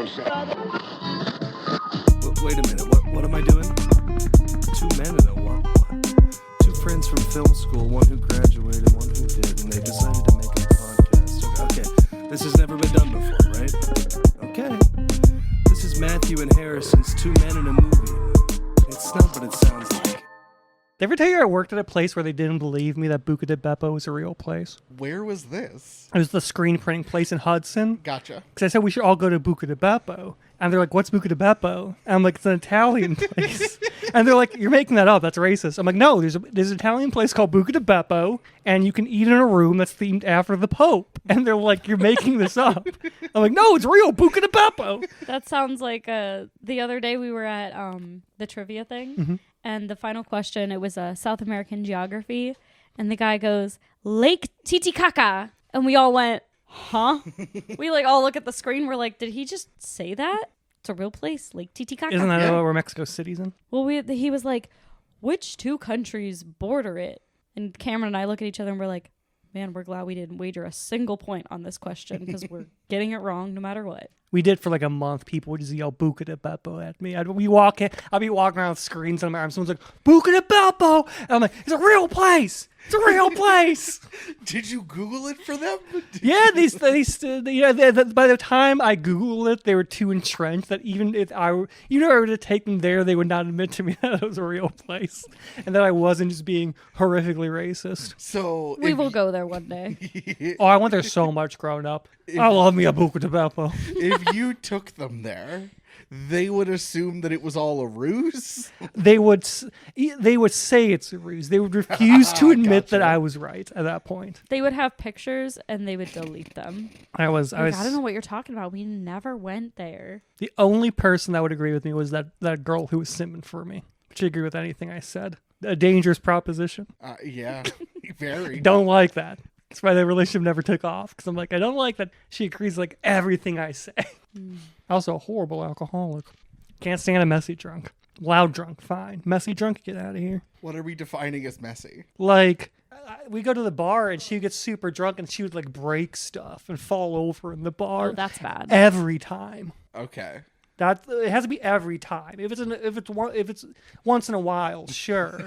Wait a minute, what am I doing? Two men and a what? Two friends from film school, one who graduated, one who did, and they decided to make a podcast. Okay, this has never been done before, right? Okay. This is Matthew and Harrison's Two Men in a Movie. It's not what it sounds like. Did I ever tell you I worked at a place where they didn't believe me that Buca di Beppo was a real place? Where was this? It was the screen printing place in Hudson. Gotcha. Because I said we should all go to Buca di Beppo. And they're like, what's Buca di Beppo? And I'm like, it's an Italian place. And they're like, you're making that up. That's racist. I'm like, no, there's an Italian place called Buca di Beppo, and you can eat in a room that's themed after the Pope. And they're like, you're making this up. I'm like, no, it's real, Buca di Beppo. That sounds like the other day we were at the trivia thing, and the final question, it was South American geography, and the guy goes, Lake Titicaca. And we all went, huh? We like all look at the screen. We're like, did he just say that? It's a real place, Lake Titicaca. Isn't that Yeah. where Mexico City's in? Well, he was like, which two countries border it? And Cameron and I look at each other and we're like, man, we're glad we didn't wager a single point on this question because we're getting it wrong no matter what. We did for like a month. People would just yell Buca di Beppo at me. I'd be walking around with screens on my arm. Someone's like, Buca di Beppo! And I'm like, it's a real place! It's a real place! Did you Google it for them? Yeah, by the time I Googled it, they were too entrenched that even if I were to take them there, they would not admit to me that it was a real place and that I wasn't just being horrifically racist. So We will go there one day. Oh, I went there so much growing up. I love me a Buca di Beppo. if you took them there, they would assume that it was all a ruse. They would say it's a ruse. They would refuse to admit that I was right at that point. They would have pictures and they would delete them. I was I don't know what you're talking about. We never went there. the only person that would agree with me was that girl who was simming for me. She agreed with anything I said. A dangerous proposition. Yeah, very. Don't like that. That's why the relationship never took off. Because I'm like, I don't like that she agrees like everything I say. Also a horrible alcoholic. Can't stand a messy drunk. Loud drunk, fine. Messy drunk, get out of here. What are we defining as messy? Like, we go to the bar and she gets super drunk and she would like break stuff and fall over in the bar. Oh, that's bad. Every time. Okay. It has to be every time. If it's once in a while, sure.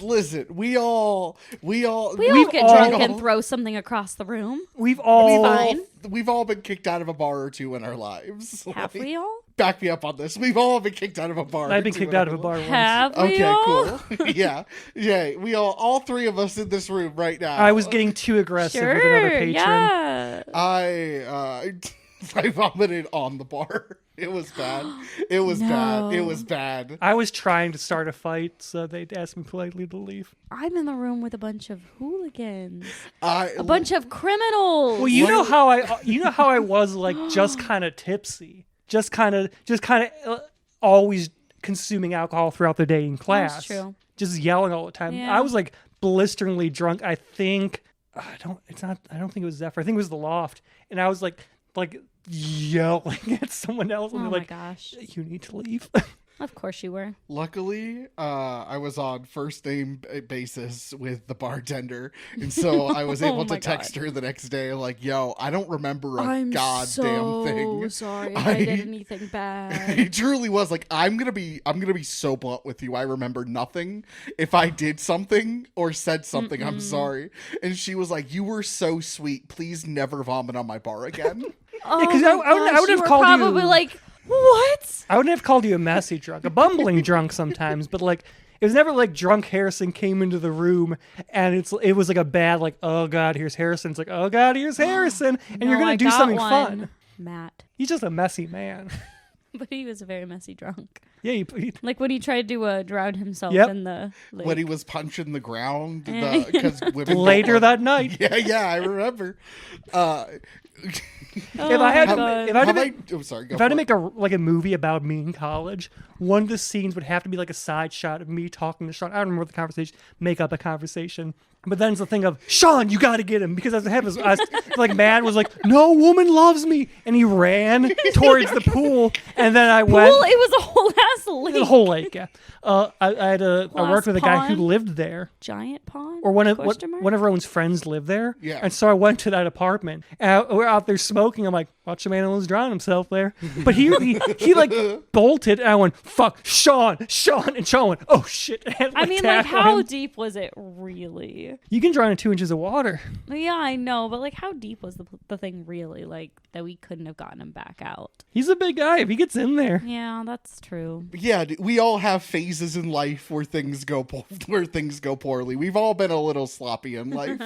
Listen, we all We all We've get all- drunk and throw something across the room. We've all Fine. we've all been kicked out of a bar or two in our lives. Have we all? Back me up on this. We've all been kicked out of a bar. I've been or two kicked in out our of a bar once. Have we Okay, all? cool. yeah. We all three of us in this room right now. I was getting too aggressive with another Sure, patron. yeah. I vomited on the bar. It was bad. It was bad. It was bad. I was trying to start a fight, so they asked me politely to leave. I'm in the room with a bunch of hooligans. I A bunch of criminals. Well, you know how I was like just kind of tipsy, just kind of always consuming alcohol throughout the day in class. That's true. Just yelling all the time. Yeah. I was like blisteringly drunk. I think I don't think it was Zephyr. I think it was the Loft, and I was like yelling at someone else, and Oh they're my like, gosh. "You need to leave." Of course you were. Luckily, I was on first name basis with the bartender, and so I was able Oh to my text her the next day, like, "Yo, I don't remember a I'm goddamn so thing." sorry if I did anything bad. It truly was like, I'm gonna be so blunt with you. I remember nothing. If I did something or said something, I'm sorry. And she was like, "You were so sweet. Please never vomit on my bar again." Oh 'cause my I would gosh, have you were called you- probably like, what? I wouldn't have called you a messy drunk, a bumbling drunk sometimes, but like it was never like drunk Harrison came into the room and it was like a bad like, oh god, here's Harrison. It's like, oh god, here's Harrison, and No, you're gonna I do got something one. fun. Matt. He's just a messy man. But he was a very messy drunk. Yeah, he Like when he tried to drown himself Yep. in the lake. When he was punching the ground, because women later don't that night. Yeah, I remember. Oh If I had my to, God. if I had to Have make, I'm sorry. Go if I had to for make a movie about me in college, one of the scenes would have to be like a side shot of me talking to Sean. I don't remember the conversation. Make up a conversation. But then it's the thing of, Sean, you got to get him. Because as I was like, Mad was like, no woman loves me. And he ran towards the pool. And then I went. Pool? It was a whole ass lake. The whole lake, yeah. I worked with a guy who pond? lived there. Giant pond? Or one of Question mark? everyone's friends lived there. Yeah. And so I went to that apartment. And we're out there smoking. I'm like, Watch the man almost drown himself there. But he like bolted, and I went, fuck, Sean, and Sean went, oh shit. And, I mean, like, tackled how him. deep was it really? You can drown in 2 inches of water. Yeah, I know, but like, how deep was the thing really? Like, that we couldn't have gotten him back out. He's a big guy if he gets in there. Yeah, that's true. Yeah, we all have phases in life where things go poorly. We've all been a little sloppy in life.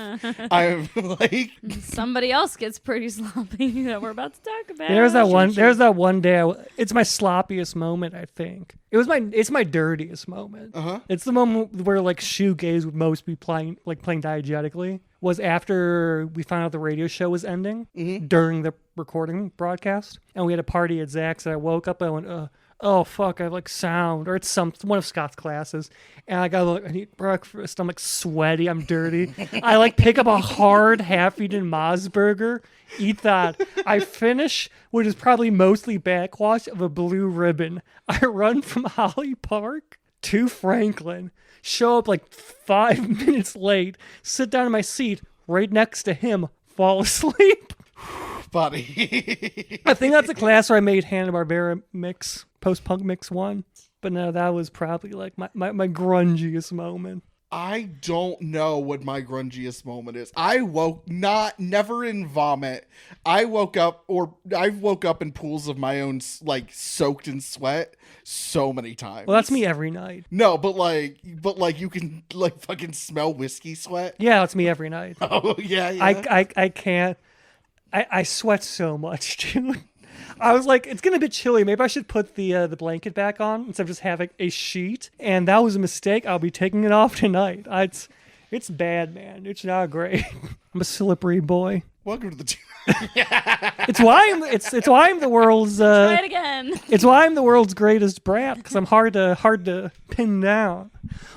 I'm like, Somebody else gets pretty sloppy that we're about to talk about. There's that one day. It's my sloppiest moment. I think it's my dirtiest moment. It's the moment where like shoegaze would most be playing diegetically. Was after we found out the radio show was ending during the recording broadcast, and we had a party at Zach's. And I woke up and I went, oh fuck, I have like sound, or it's one of Scott's classes, and I eat breakfast. I'm like sweaty, I'm dirty. I like pick up a hard half-eaten Moz burger, eat that. I finish what is probably mostly backwash of a blue ribbon. I run from Holly Park to Franklin, show up like 5 minutes late, sit down in my seat right next to him, fall asleep. buddy. I think that's a class where I made Hanna-Barbera mix, post-punk mix 1. But no, that was probably like my grungiest moment. I don't know what my grungiest moment is. I never in vomit. I've woke up in pools of my own, like soaked in sweat so many times. Well, that's me every night. No, but you can like fucking smell whiskey sweat. Yeah, that's me every night. Oh yeah. I can't. I sweat so much, dude. I was like, it's getting a bit chilly. Maybe I should put the blanket back on instead of just having a sheet. And that was a mistake. I'll be taking it off tonight. It's bad, man. It's not great. I'm a slippery boy. Welcome to the It's why I'm the world's. Try it again. It's why I'm the world's greatest brat, because I'm hard to pin down.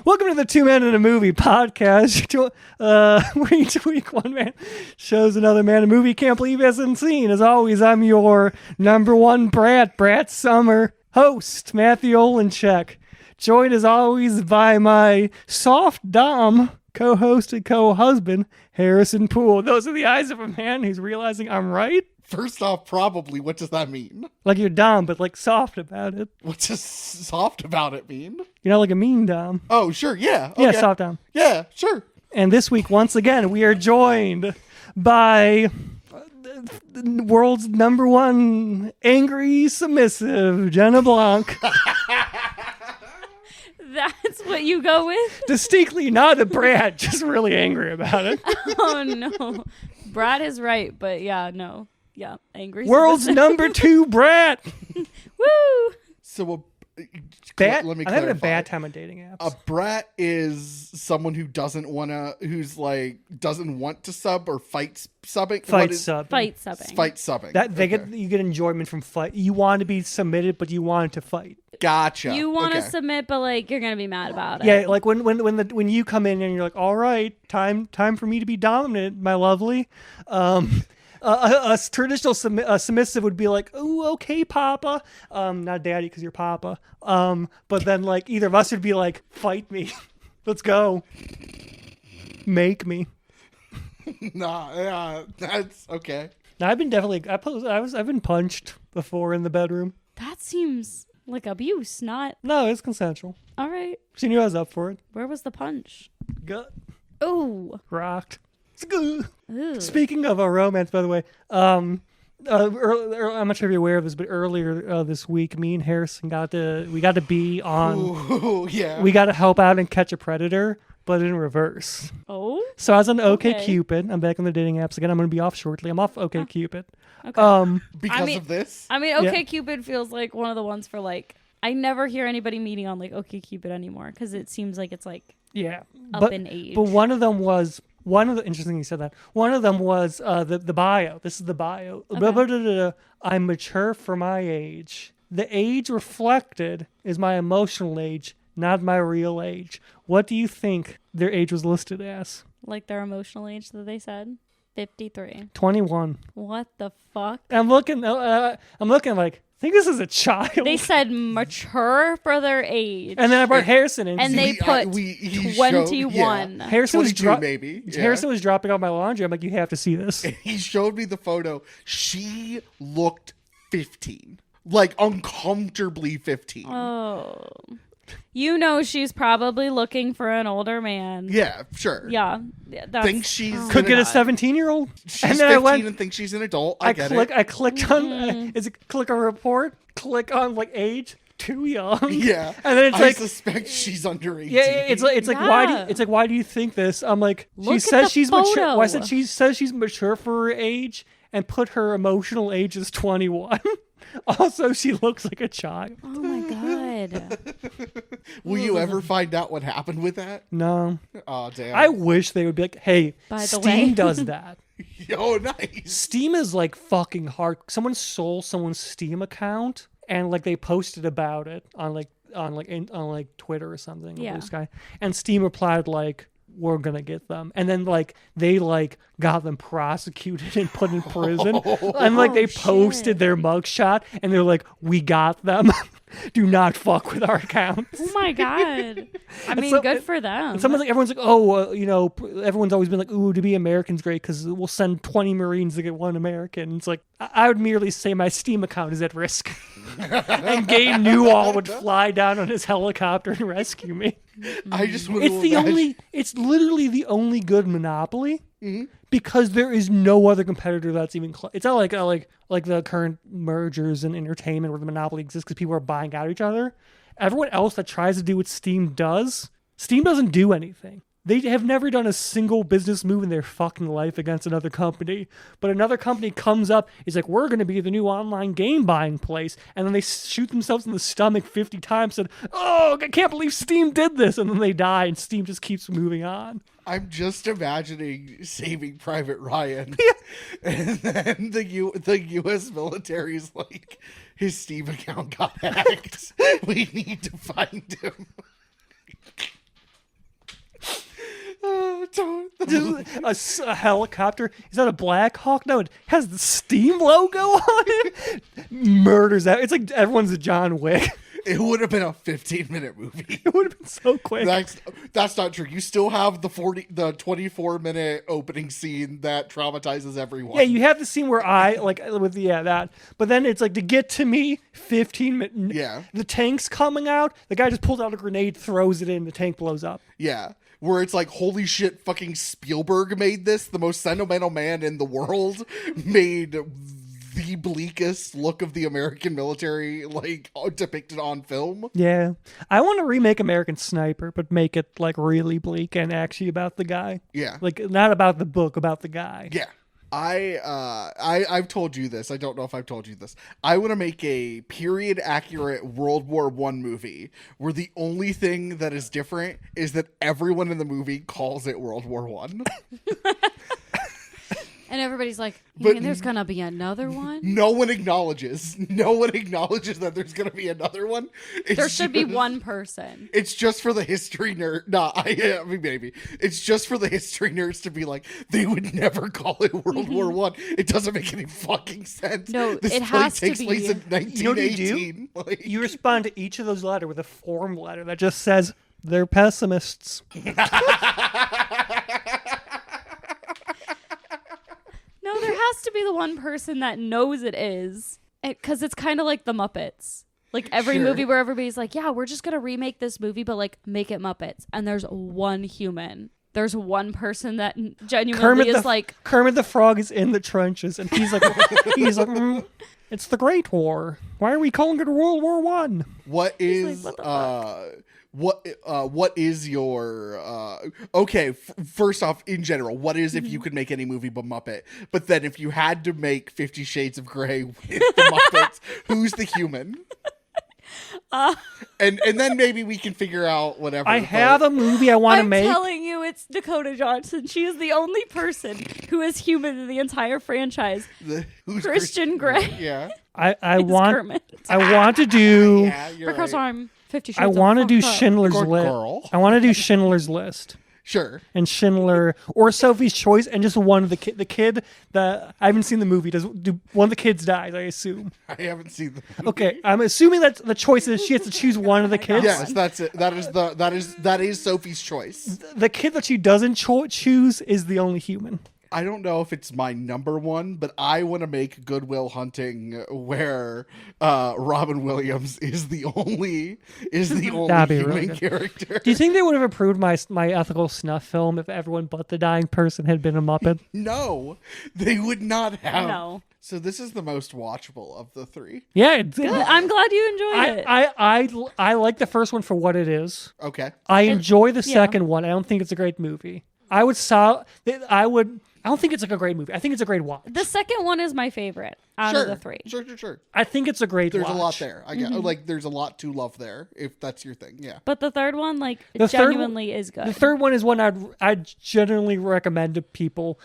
Welcome to the 2 Men in a Movie podcast, where each week one man shows another man a movie he can't believe he hasn't seen. As always, I'm your number one Brat Summer host, Matthew Olenchek, joined as always by my soft dom co-host and co-husband, Harrison Poole. Those are the eyes of a man who's realizing I'm right. First off, probably, what does that mean? Like you're dom, but like soft about it. What does soft about it mean? You're not like a mean dom. Oh, sure, yeah. Okay. Yeah, soft dom. Yeah, sure. And this week, once again, we are joined by the world's number one angry submissive, Jenna Blanc. That's what you go with? Distinctly not a brat, just really angry about it. Oh, no. Brad is right, but yeah, no. Yeah, angry. World's number 2 brat. Woo! So Bat, let me I'm having a clarify. bad time on dating apps. A brat is someone who doesn't want to sub or fight subbing. Fight sub. Fight subbing. Fight subbing. That they Okay. you get enjoyment from fight. You want to be submitted, but you want to fight. Gotcha. You want to Okay. submit, but like you're gonna be mad about it. Yeah, like when you come in and you're like, all right, time for me to be dominant, my lovely. A traditional submissive would be like, oh, okay, Papa. Not Daddy, because you're Papa. But then like either of us would be like, fight me, let's go, make me. Nah, yeah, that's okay. Now I've been I've been punched before in the bedroom. That seems like abuse, not. No, it's consensual. All right. She knew I was up for it. Where was the punch? Gut Oh. rocked. It's good. Ooh. Speaking of a romance, by the way, I'm not sure if you're aware of this, but earlier this week, me and Harrison got to be on. Ooh, yeah. We got to help out and catch a predator, but in reverse. Oh. So I was on Okay. OkCupid. I'm back on the dating apps again. I'm going to be off shortly. I'm off OkCupid. Okay. Because of this. I mean, Yeah. OkCupid feels like one of the ones for like. I never hear anybody meeting on like OkCupid anymore because it seems like it's like Yeah, up in age. But interesting you said that. One of them was the bio. This is the bio. Okay. I'm mature for my age. The age reflected is my emotional age, not my real age. What do you think their age was listed as? Like their emotional age that they said, 53. 21. What the fuck? I'm looking like think this is a child. They said mature for their age. and then I brought Harrison in. And they put he 21. Showed, Harrison was 22 maybe. Yeah. Harrison was dropping off my laundry. I'm like, you have to see this. He showed me the photo. She looked 15. Like uncomfortably 15. Oh. You know she's probably looking for an older man. Yeah, sure. Yeah. That's, Thinks she's Could get a an- 17-year-old. She's And 15 then I went. and thinks she's an adult. I get click. it. I clicked on. Is it click on report? Click on like age. Too young. Yeah. And then it's I like. suspect she's under 18. Yeah, it's like why do you, Yeah. it's like why do you think this? I'm like Look she at says the she's mature. photo. Well, I said she says she's mature for her age and put her emotional age as 21. Also, she looks like a child. Oh my god. Will you ever find out what happened with that? No, Oh, damn. I wish they would be like, hey, By the Steam way. does that. Oh, nice. Steam is like fucking hard. Someone stole someone's Steam account and like they posted about it on Twitter or something. Yeah. Blue Sky. And Steam replied like, we're gonna get them, and then like they like got them prosecuted and put in prison, and like they posted shit. their mugshot, and they're like, we got them. Do not fuck with our accounts. Oh my god. I mean, so- good for them. And someone's like, everyone's like, oh, everyone's always been like, ooh, to be American's great because we'll send 20 Marines to get one American. It's like, I would merely say my Steam account is at risk. And Gay Newall would fly down on his helicopter and rescue me. I just want to It's literally the only good Monopoly because there is no other competitor that's even close. It's not like the current mergers in entertainment where the Monopoly exists because people are buying out each other. Everyone else that tries to do what Steam doesn't do anything. They have never done a single business move in their fucking life against another company. But another company comes up, is like, we're going to be the new online game buying place. And then they shoot themselves in the stomach 50 times and, oh, I can't believe Steam did this. And then they die and Steam just keeps moving on. I'm just imagining Saving Private Ryan, and then the U.S. military is like, his Steam account got hacked. We need to find him. A helicopter. Is that a Black Hawk? No, it has the Steam logo on it. Murders that. It's like everyone's a John Wick. It would have been a 15-minute movie. It would have been so quick. That's not true. You still have the 24-minute opening scene that traumatizes everyone. Yeah, you have the scene where that. But then it's like to get to me, 15 minutes. Yeah. The tank's coming out. The guy just pulls out a grenade, throws it in. The tank blows up. Yeah. Where it's like, holy shit, fucking Spielberg made this. The most sentimental man in the world made the bleakest look of the American military, like, depicted on film. Yeah. I want to remake American Sniper, but make it like really bleak and actually about the guy. Yeah. Like not about the book, about the guy. Yeah. I've told you this. I don't know if I've told you this. I want to make a period accurate World War I movie where the only thing that is different is that everyone in the movie calls it World War One. And everybody's like, you But mean there's gonna be another one? No one acknowledges that there's gonna be another one. There should be one person. It's just for the history nerd. Nah, I mean, maybe it's just for the history nerds to be like, they would never call it World War One. It doesn't make any fucking sense. No, this it play has to takes be. place in 1918. You know what you do? Like, You respond to each of those letters with a form letter that just says they're pessimists. No, there has to be the one person that knows it is. Because it's kind of like the Muppets. Like every Sure. movie where everybody's like, yeah, we're just going to remake this movie, but like make it Muppets. And there's one human. There's one person that genuinely is like, Kermit the Frog is in the trenches, and he's like, it's the Great War. Why are we calling it World War One? what is like, what the what is your okay? First off, in general, what is if you Mm-hmm. could make any movie but Muppet? But then if you had to make 50 Shades of Grey with the Muppets, who's the human? And then maybe we can figure out whatever. I have a movie I want to I'm make. telling you, it's Dakota Johnson. She is the only person who is human in the entire franchise. Who's Christian Grey. Yeah. I It's want Kermit. I want to do Yeah, you're Because right. I'm 50 Shades I of want to do fucked up. Schindler's Good List. girl. I want to do Schindler's List. Sure. and Schindler, or Sophie's Choice, and just one of the kid that I haven't seen the movie. One of the kids dies? I assume. I haven't seen the Okay, I'm assuming that the choice is she has to choose one of the kids. Yes, that's it. That is Sophie's choice. The kid that she doesn't choose is the only human. I don't know if it's my number one, but I want to make Good Will Hunting where Robin Williams is the only That'd be really human good. character. Do you think they would have approved my ethical snuff film if everyone but the dying person had been a Muppet? No, they would not have. No. So this is the most watchable of the three. Yeah, I'm glad you enjoyed it. I like the first one for what it is. Okay. I enjoy the yeah. second one. I don't think it's a great movie. I don't think it's like a great movie. I think it's a great watch. The second one is my favorite out Sure. of the three. Sure. I think it's a great There's watch. a lot there. I get like there's a lot to love there if that's your thing. Yeah. But the third one, like, The third genuinely is good. The third one is one I'd generally recommend to people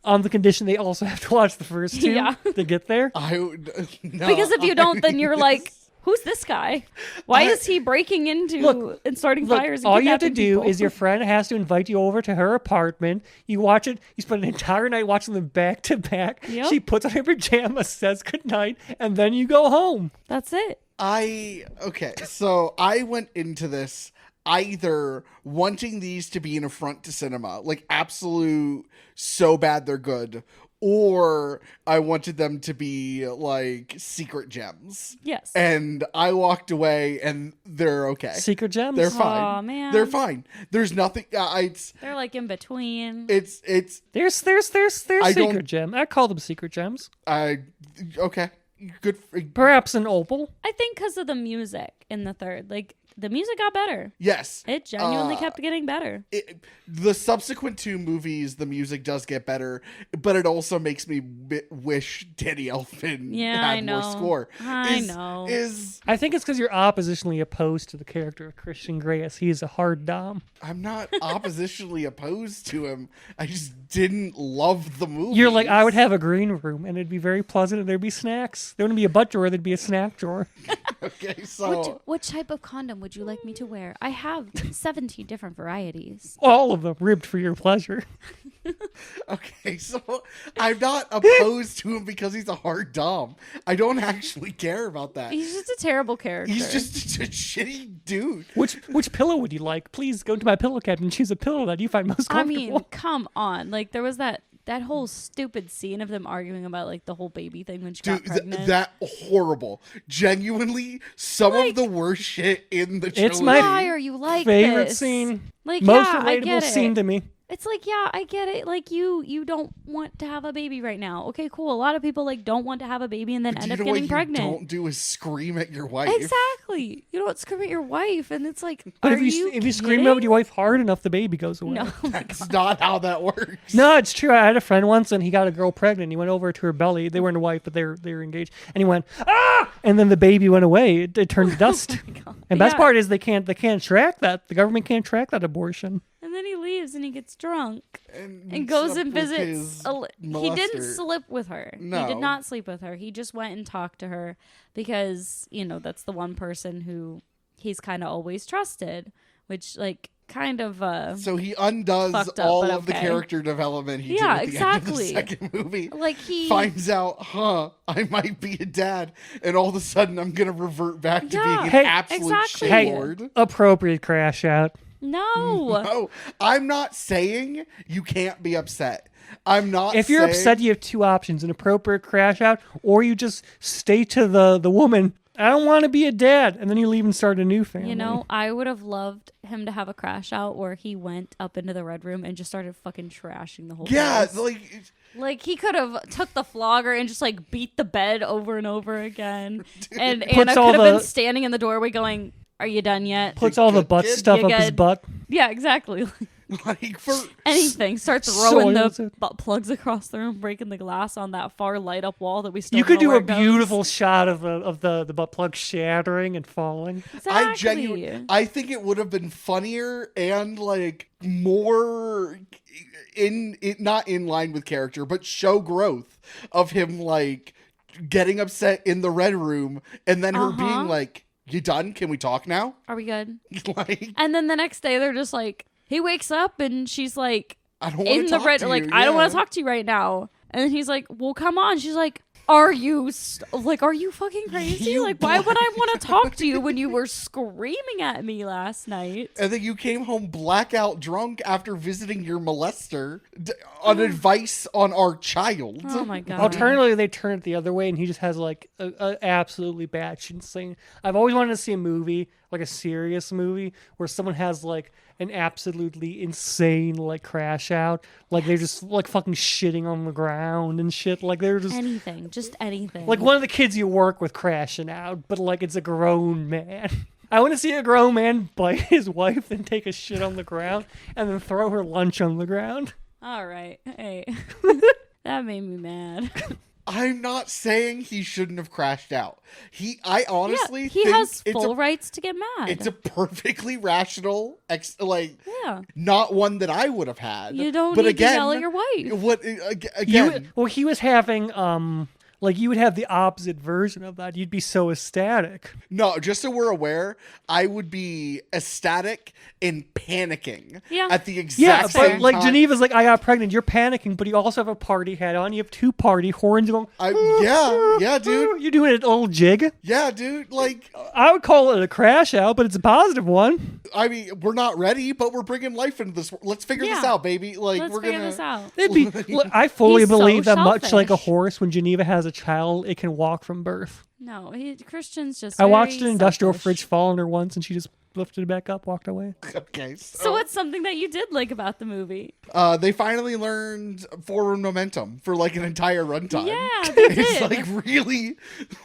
on the condition they also have to watch the first two Yeah. to get there. I would no, because if you don't, then you're I- like, who's this guy? Why is he breaking into Look, and starting Look, fires? And all you have to kidnapping do people? is your friend has to invite you over to her apartment. You watch it. You spend an entire night watching them back to back. Yep. She puts on her pajamas, says goodnight, and then you go home. That's it. Okay, so I went into this either wanting these to be an affront to cinema, like absolute so bad they're good, or I wanted them to be like secret gems. Yes. And I walked away and they're okay. Secret gems. They're fine. Aw, man. They're fine. There's nothing They're like in between. it's There's I don't- secret gem. I call them secret gems. okay. Good for, Perhaps an opal. I think because of the music in the third. Like, the music got better. yes. It genuinely kept getting better. The subsequent two movies, the music does get better, but it also makes me wish Danny Elfman Yeah, had I know. more score. I know. I think it's because you're oppositionally opposed to the character of Christian Grey, as he's a hard dom. I'm not oppositionally opposed to him. I just didn't love the movie. You're like, I would have a green room, and it'd be very pleasant, and there'd be snacks. There wouldn't be a butt drawer, there'd be a snack drawer. Okay, so What type of condom would you like me to wear? I have 17 different varieties. All of them ribbed for your pleasure. so I'm not opposed to him because he's a hard dom. I don't actually care about that. He's just a terrible character. He's just a shitty dude. Which pillow would you like? Please go to my pillow cabinet and choose a pillow that you find most I comfortable. mean, come on. Like, there was that whole stupid scene of them arguing about, like, the whole baby thing when she got Dude, pregnant. that horrible. Genuinely, some of the worst shit in the trilogy. It's my Why are you like favorite this? scene. Like, Most yeah, I relatable get scene it. to me. It's like, yeah, I get it. Like, you don't want to have a baby right now. Okay, cool. A lot of people, like, don't want to have a baby and then end up getting what pregnant. you don't do is scream at your wife. Exactly. You don't scream at your wife, and it's like, But are if you kidding? scream at your wife hard enough, the baby goes away. No. That's not how that works. No, it's true. I had a friend once, and he got a girl pregnant. He went over to her belly. They weren't a wife, but they were engaged. And he went, ah! And then the baby went away. It turned to dust. And best Yeah. part is they can't track that. The government can't track that abortion. And then he leaves and he gets drunk And and goes slept and with visits. his He didn't molester. sleep with her. No. He did not sleep with her. He just went and talked to her because, that's the one person who he's kind of always trusted, which, like, kind of So he undoes Fucked up, all but of the okay. character development he Yeah, did at the exactly. end of the second movie. like he Finds out, I might be a dad, and all of a sudden I'm gonna revert back to Yeah. being Hey, an absolute exactly. Hey, shitlord. appropriate crash out. no. No, I'm not saying you can't be upset. I'm not. If you're saying- upset, you have two options: an appropriate crash out, or you just stay to the woman. I don't want to be a dad, and then you leave and start a new family. I would have loved him to have a crash out where he went up into the red room and just started fucking trashing the whole yeah, place. Like he could have took the flogger and just like beat the bed over and over again. And Anna all could have been the- standing in the doorway going, "Are you done yet?" puts all the Good butt kid. stuff You up his good? butt. Yeah, exactly. like for Anything. Start throwing Soils the it. butt plugs across the room, breaking the glass on that far light up wall that we still You could don't know do a where it goes. beautiful shot of the butt plug shattering and falling. Exactly. I think it would have been funnier and like more not in line with character, but show growth of him like getting upset in the red room and then her being like, "You done? Can we talk now?" Are we good? Like, And then the next day they're just like he wakes up and she's like, I don't want in to the talk red, to like, you. I don't want Yeah. to talk to you right now. And then he's like, well, come on. She's like, are you fucking crazy? You Like, why would I blind. want to talk to you when you were screaming at me last night? And then you came home blackout drunk after visiting your molester on advice on our child. Oh my god. Alternatively, they turn it the other way, and he just has like a absolutely batshit insane. I've always wanted to see a movie, like a serious movie, where someone has like an absolutely insane like crash out, like they're just like fucking shitting on the ground and shit. Like they're just Anything, just anything. like one of the kids you work with crashing out, but like it's a grown man. I want to see a grown man bite his wife and take a shit on the ground and then throw her lunch on the ground. All right, hey, that made me mad. I'm not saying he shouldn't have crashed out. I honestly yeah, he think has it's full a rights to get mad. it's a perfectly rational yeah. not one that I would have had. You don't but need again, to yell at your wife. What again? He was having like you would have the opposite version of that. You'd be so ecstatic. No, just so we're aware, I would be ecstatic and panicking Yeah. at the Yeah, exact same but like time. Geneva's like, I got pregnant. You're panicking, but you also have a party hat on. You have two party horns. You're going, Yeah, dude. You're doing a little jig. Yeah, dude. Like, I would call it a crash out, but it's a positive one. I mean, we're not ready, but we're bringing life into this. Let's figure this Yeah. out, baby. Like, Let's we're figure gonna. this out. It'd be, look, I fully He's so believe that much like a selfish. horse, when Geneva has a child, it can walk from birth. No, Christian's just. I watched very an industrial selfish. fridge fall on her once, and she just lifted it back up, walked away. Okay. So what's something that you did like about the movie? They finally learned forward momentum for like an entire runtime. Yeah, they It's did. like really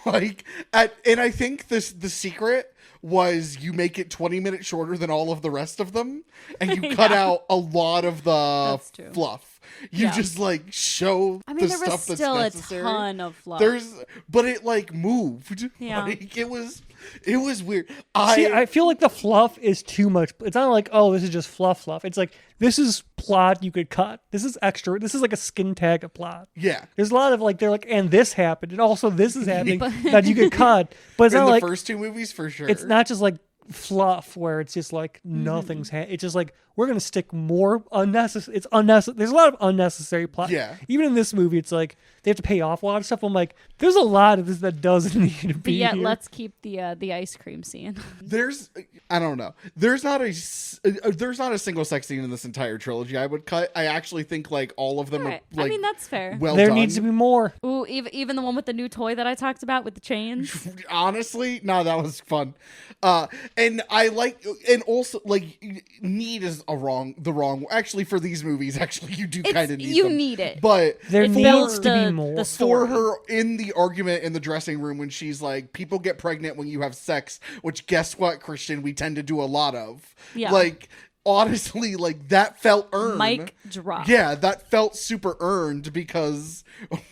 like and I think the secret was you make it 20 minutes shorter than all of the rest of them, and you cut Yeah. out a lot of the That's true. fluff. You Yeah. just like show I mean, the there was stuff that's still a necessary. ton of fluff. But it like moved. Yeah. Like it was weird. See, I feel like the fluff is too much. It's not like, oh, this is just fluff. It's like, this is plot you could cut. This is extra. This is like a skin tag of plot. yeah. There's a lot of like, they're like, and this happened, and also this is happening that you could cut. But it's In not the like, first two movies for sure. it's not just like fluff where it's just like nothing's it's just like we're gonna stick more unnecessary. It's unnecessary. There's a lot of unnecessary plot. Yeah. Even in this movie, it's like they have to pay off a lot of stuff. I'm like, there's a lot of this that doesn't need to but be yet, here. let's keep the ice cream scene. There's I don't know. There's not a single sex scene in this entire trilogy I would cut. I actually think like all of them Alright. are like I mean, that's fair. well there done. needs to be more. Ooh, even the one with the new toy that I talked about with the chains. Honestly, no, that was fun. And I like, and also like need is the wrong. Actually, for these movies, actually you do kind of need you them. need it. But There It needs builds to be the- more. the for story. her in the argument in the dressing room when she's like, people get pregnant when you have sex, which guess what, Christian, we tend to do a lot of. Yeah. Like, honestly, like that felt earned. Mic drop. Yeah, that felt super earned because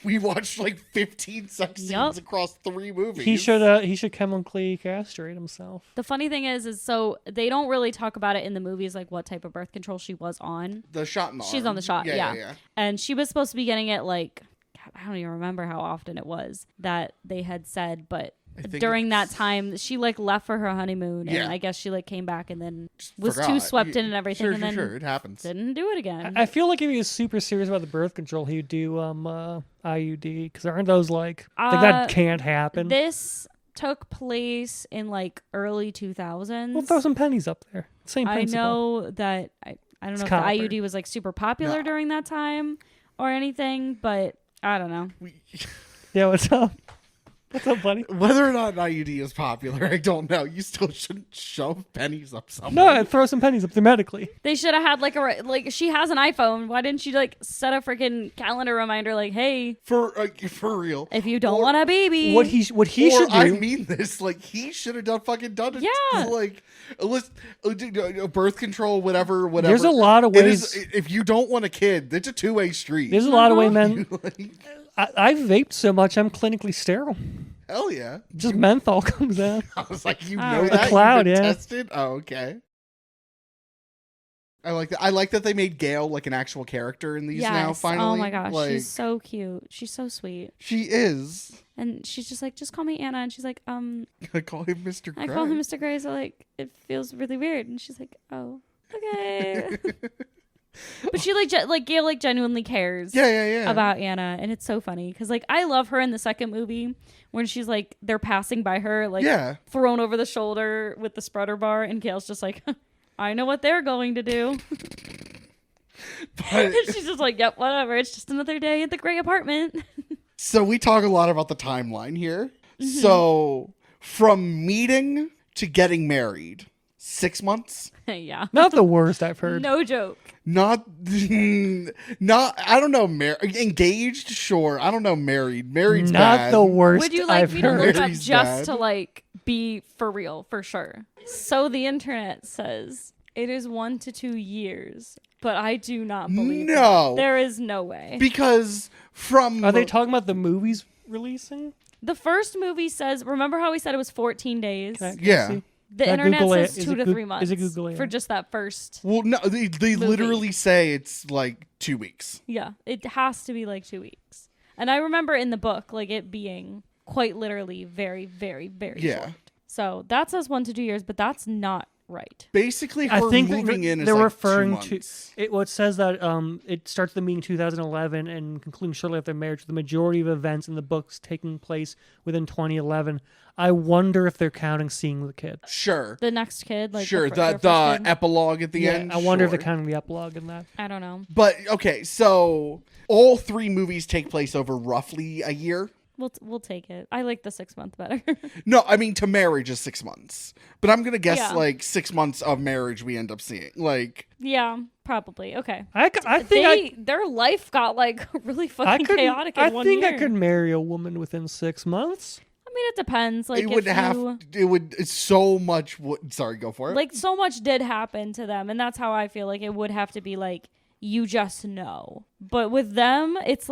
we watched like 15 sex scenes Yup. across 3 movies. He should chemically castrate himself. The funny thing is so they don't really talk about it in the movies, like what type of birth control she was on. The shot in the She's arm. on the shot, yeah. yeah. And she was supposed to be getting it like, I don't even remember how often it was that they had said, but think during that it's- time she like left for her honeymoon, and Yeah. I guess she like came back and then was Forgot. too swept in and everything, Sure, and then sure, it happens. didn't do it again. I feel like if he was super serious about the birth control, he would do IUD, because aren't those like that can't happen? This took place in like early 2000s. We'll throw some pennies up there. Same I principle. know that I don't It's know if copper. the IUD was like super popular No. during that time or anything, but I don't know. Yeah, what's up? What's up, buddy? Whether or not an IUD is popular, I don't know. You still shouldn't shove pennies up somewhere. No, I'd throw some pennies up there medically. They should have had like she has an iPhone. Why didn't she like set a freaking calendar reminder like, hey, for real. if you don't Or- want a baby, What he Or should do. I mean this, like he should have done it. Yeah. Like let's birth control, whatever. There's a lot of It is- ways- if you don't want a kid, it's a 2-way street. There's a lot of Uh-huh. way men. Like, I vaped so much I'm clinically sterile. hell yeah! Just menthol comes out. I was like, you All know right. that A cloud, You've been yeah. tested. Oh, okay. I like that. I like that they made Gail like an actual character in these yes. now. Finally, Oh my gosh, like, she's so cute. She's so sweet. she is. And she's just like, just call me Anna. And she's like, I call him Mr. I Gray. call him Mr. Gray. So like, it feels really weird. And she's like, oh. okay. But she Gail genuinely cares. Yeah. About Anna, and it's so funny because I love her in the second movie when she's they're passing by her thrown over the shoulder with the spreader bar, and Gail's just like, I know what they're going to do. But And she's just like, yep, whatever. It's just another day at the gray apartment. so we talk a lot about the timeline here. Mm-hmm. So from meeting to getting married, 6 months. Yeah. Not the worst I've heard. No joke. Not I don't know, engaged, sure. I don't know, married's Not bad. the worst Would you like I've me to heard. look up Mary's just bad. to be for real, for sure? So the internet says it is 1 to 2 years, but I do not believe No. that. There is no way. Because from Are they talking about the movies releasing? The first movie says, remember how we said it was 14 days? Can I Yeah. see? The Can I internet Google says it? Is 2 it to Goog- 3 months is it Google it? for just that first. Well, no, they literally say it's 2 weeks. Yeah, it has to be 2 weeks. And I remember in the book, it being quite literally very, very, very short. So that says 1 to 2 years, but that's not right. Basically, her I think moving in is they're 2 referring months. to it. What says that it starts the meeting 2011 and concluding shortly after marriage. With the majority of events in the books taking place within 2011. I wonder if they're counting seeing the kid. Sure. The next kid, Sure, their the first kid? epilogue at the end. I wonder if sure. they're counting the epilogue in that. I don't know. But okay, so all 3 movies take place over roughly a year. We'll take it. I like the 6 month better. No, I mean to marriage is 6 months, but I'm gonna guess Yeah. 6 months of marriage we end up seeing. Yeah, probably. Okay. I think Their life got really I fucking could. chaotic in I 1 think year. I could marry a woman within 6 months. I mean, it depends. it would it would so much. Sorry, go for it. So much did happen to them, and that's how I feel it would have to be you just know. But with them, it's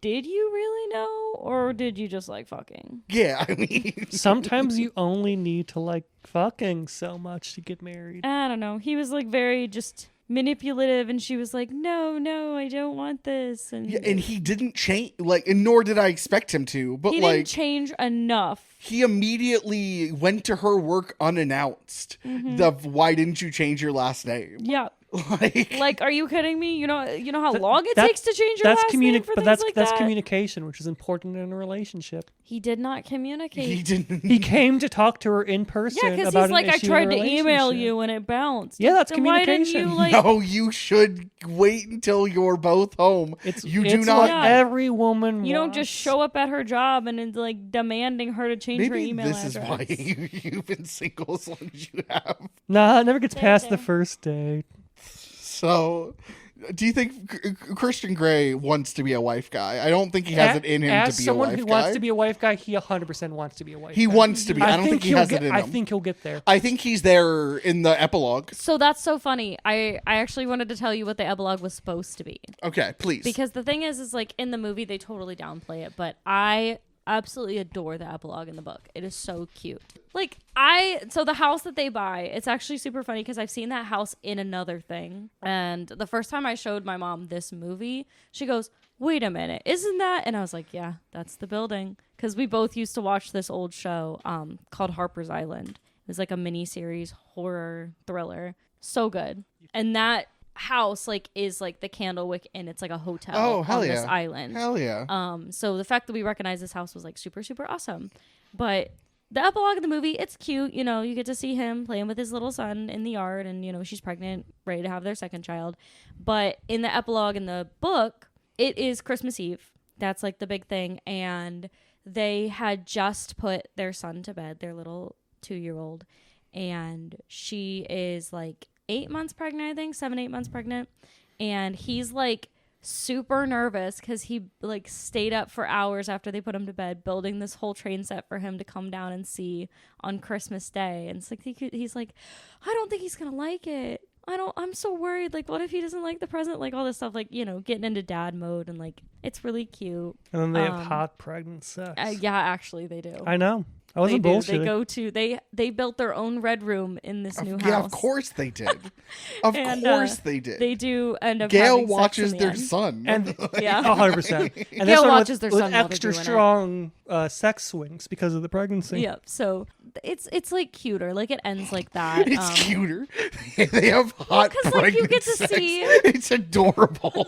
did you really know, or did you just fucking? Yeah, I mean, Sometimes you only need to like fucking so much to get married. I don't know. He was very just manipulative, and she was like, no, I don't want this. And, yeah, and he didn't change. And nor did I expect him to. But he didn't change enough. he immediately went to her work unannounced. Mm-hmm. Why didn't you change your last name? Yeah. Like, Are you kidding me? You know how That- long it that- takes to change your last name for but things that's that? communication, which is important in a relationship. He did not communicate. he didn't. He came to talk to her in person. Yeah, because about he's an I issue in tried a to email relationship. you and it bounced. Yeah, that's Then why didn't communication. you No, you should wait until you're both home. You do it's not. what Yeah. every woman you don't wants. just show up at her job and it's demanding her to change her Maybe email this address. is why you've been single as long as you have. Nah, it never gets Same past the thing. first date. So, do you think Christian Grey wants to be a wife guy? I don't think he has it in him As to be a someone wife who guy. wants to be a wife guy, he 100% wants to be a wife He guy. wants to be. I don't think he he'll has get, it in I him. think he'll get there. I think he's there in the epilogue. So that's so funny. I actually wanted to tell you what the epilogue was supposed to be. Okay, please. Because the thing is in the movie they totally downplay it, but I absolutely adore the epilogue in the book. It is so cute. So the house that they buy, it's actually super funny because I've seen that house in another thing. And the first time I showed my mom this movie, she goes, "Wait a minute, isn't that?" And I was like, "Yeah, that's the building." Because we both used to watch this old show called Harper's Island. It was like a mini series horror thriller. So good. And that house is the Candlewick Inn. It's like a hotel Oh, hell on yeah. this island. Hell yeah. So the fact that we recognize this house was super, super awesome. But the epilogue of the movie, it's cute. You get to see him playing with his little son in the yard, and she's pregnant, ready to have their second child. But in the epilogue in the book, it is Christmas Eve. That's the big thing. And they had just put their son to bed, their little 2-year-old, and she is 8 months pregnant, I think, 7-8 months pregnant. And he's super nervous because he stayed up for hours after they put him to bed building this whole train set for him to come down and see on Christmas Day. And it's he's I don't think he's gonna like it. I'm so worried. What if he doesn't like the present? All this stuff, getting into dad mode, and it's really cute. And then they have hot pregnant sex. Yeah, actually they do. I know. I wasn't They do. bullshitting. They go to they built their own red room in this new house. Yeah, of course they did. Of And, course they did. They do end up Gail having sex watches in the their end. son. And Yeah. 100%. And Gail this one watches with, their son with while they're extra doing it. strong sex swings because of the pregnancy. Yep. So it's like cuter. Like it ends like that. It's cuter. They have hot 'cause, like, you pregnant get to sex. see- It's adorable.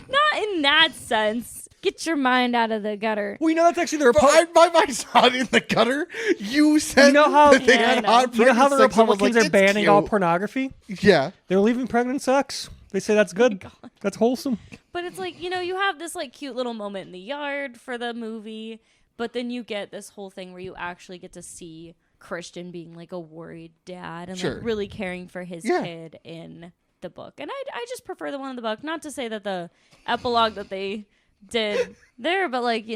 Not in that sense. Get your mind out of the gutter. Well, you know that's actually the My mind's not in the gutter. You said You know how- that they Yeah, I had know. hot You know how pregnant the sex. I was Republicans like, are "It's banning all cute." pornography? Yeah. They're leaving pregnant sex. They say that's good. That's wholesome. But it's like, you have this like cute little moment in the yard for the movie, but then you get this whole thing where you actually get to see Christian being like a worried dad and Sure. like really caring for his Yeah. kid in the book. And I just prefer the one in the book. Not to say that the epilogue that they did there, but like, we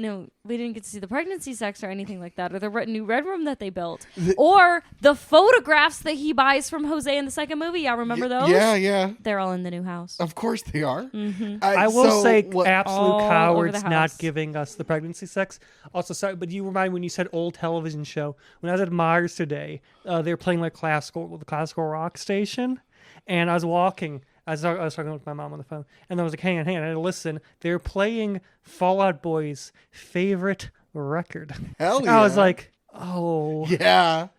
didn't get to see the pregnancy sex or anything like that, or the new red room that they built, or the photographs that he buys from Jose in the second movie. Y'all remember those? Yeah. They're all in the new house. Of course they are. Mm-hmm. I will say absolute All over cowards the not house. giving us the pregnancy sex. Also, sorry, but you remind me when you said old television show. When I was at Mars today, they were playing like the classical rock station, and I was walking. I was talking with my mom on the phone, and I was like, hang on, I had to listen. They were playing Fall Out Boy's favorite record. Hell I was yeah. like, oh, Yeah,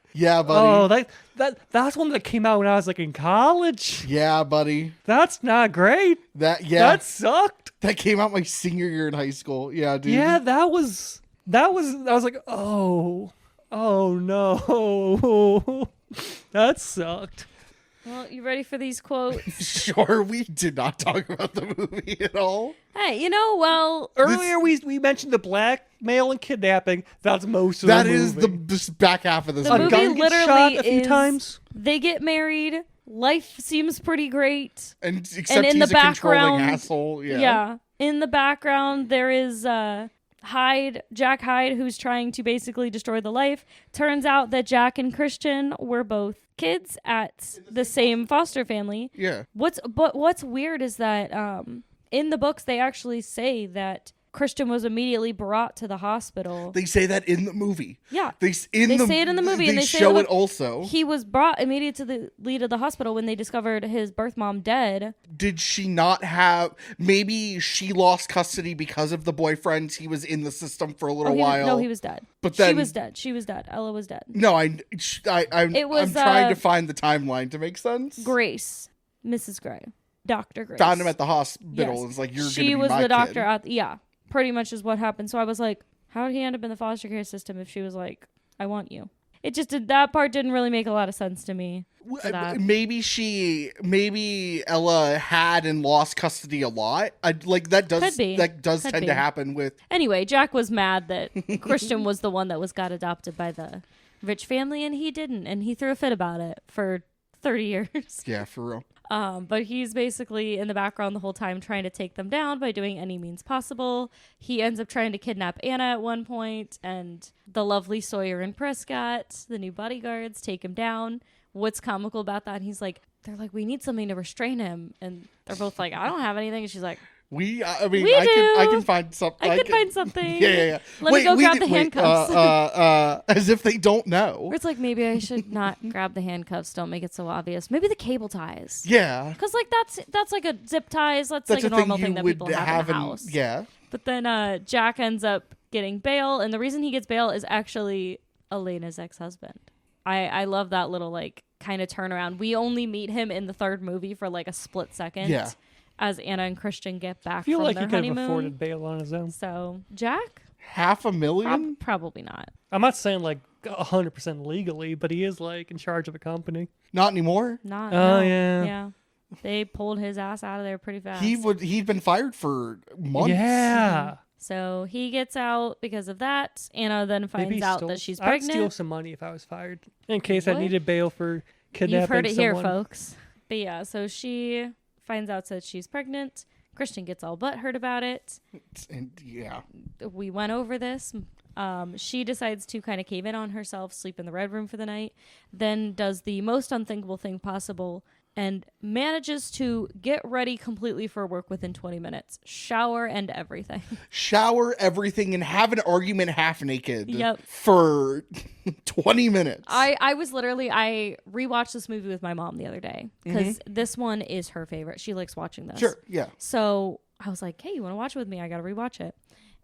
buddy. that's one that came out when I was like in college. Yeah, buddy. That's not great. That sucked. That came out my senior year in high school. Yeah, dude. Yeah, that was. I was like, oh no, that sucked. Well, you ready for these quotes? Sure, we did not talk about the movie at all. Hey, well, Earlier we mentioned the blackmail and kidnapping. That's most of That the is movie. this back half of this The A movie. movie gun gets literally shot a few is- times. they get married. Life seems pretty great. And except and in he's the a controlling background- asshole. Yeah. Yeah. In the background, there is Jack Hyde, who's trying to basically destroy the life. Turns out that Jack and Christian were both kids at the same foster family. Yeah. What's weird is that in the books they actually say that Christian was immediately brought to the hospital. They say that in the movie. Yeah. They say it in the movie, They and they say show that, it also. He was brought immediately to the lead of the hospital when they discovered his birth mom dead. Did she not have? Maybe she lost custody because of the boyfriend. He was in the system for a little while. He was dead. But she then- was dead. She was dead. Ella was dead. No, I'm It was, trying to find the timeline to make sense. Grace, Mrs. Gray, Dr. Grace. Found him at the hospital. Yes. And it's like, you're She gonna be was my the doctor kid. yeah, pretty much is what happened. So I was like, how did he end up in the foster care system if she was like, I want you? It just that part didn't really make a lot of sense to me. For that. Maybe Ella had and lost custody a lot. That Could be. does Could tend be. to happen with. Anyway, Jack was mad that Christian was the one that got adopted by the rich family and he didn't, and he threw a fit about it for 30 years. Yeah, for real. But he's basically in the background the whole time trying to take them down by doing any means possible. He ends up trying to kidnap Anna at one point, and the lovely Sawyer and Prescott, the new bodyguards, take him down. What's comical about that? They're like, we need something to restrain him. And they're both like, I don't have anything. And she's like, We We I do. can find something. I can find something. Yeah. Let me go grab the handcuffs. As if they don't know. Or it's like, maybe I should not grab the handcuffs. Don't make it so obvious. Maybe the cable ties. Yeah. Because that's like a zip ties. That's like That's a a normal thing thing you that would people have in a house. Yeah. But then Jack ends up getting bail, and the reason he gets bail is actually Elena's ex-husband. I love that little like kind of turnaround. We only meet him in the third movie for like a split second. Yeah. As Anna and Christian get back I feel from like their he could have honeymoon. afforded bail on his own. So Jack, $500,000? probably not. I'm not saying like 100% legally, but he is like in charge of a company. Not anymore. Not. Oh, no. yeah. Yeah. They pulled his ass out of there pretty fast. He'd been fired for months. Yeah. So he gets out because of that. Anna then finds Maybe out stole- that she's I'd steal pregnant. some money if I was fired, in case I What? needed bail for kidnapping. You've heard it here, someone. folks. But yeah, so she finds out that she's pregnant. Christian gets all butthurt about it. And yeah. We went over this. She decides to kind of cave in on herself, sleep in the red room for the night, then does the most unthinkable thing possible and manages to get ready completely for work within 20 minutes. Shower and everything. Shower, everything, and have an argument half naked Yep. for 20 minutes. I rewatched this movie with my mom the other day because this one is her favorite. She likes watching this. Sure, yeah. So I was like, hey, you want to watch it with me? I got to rewatch it.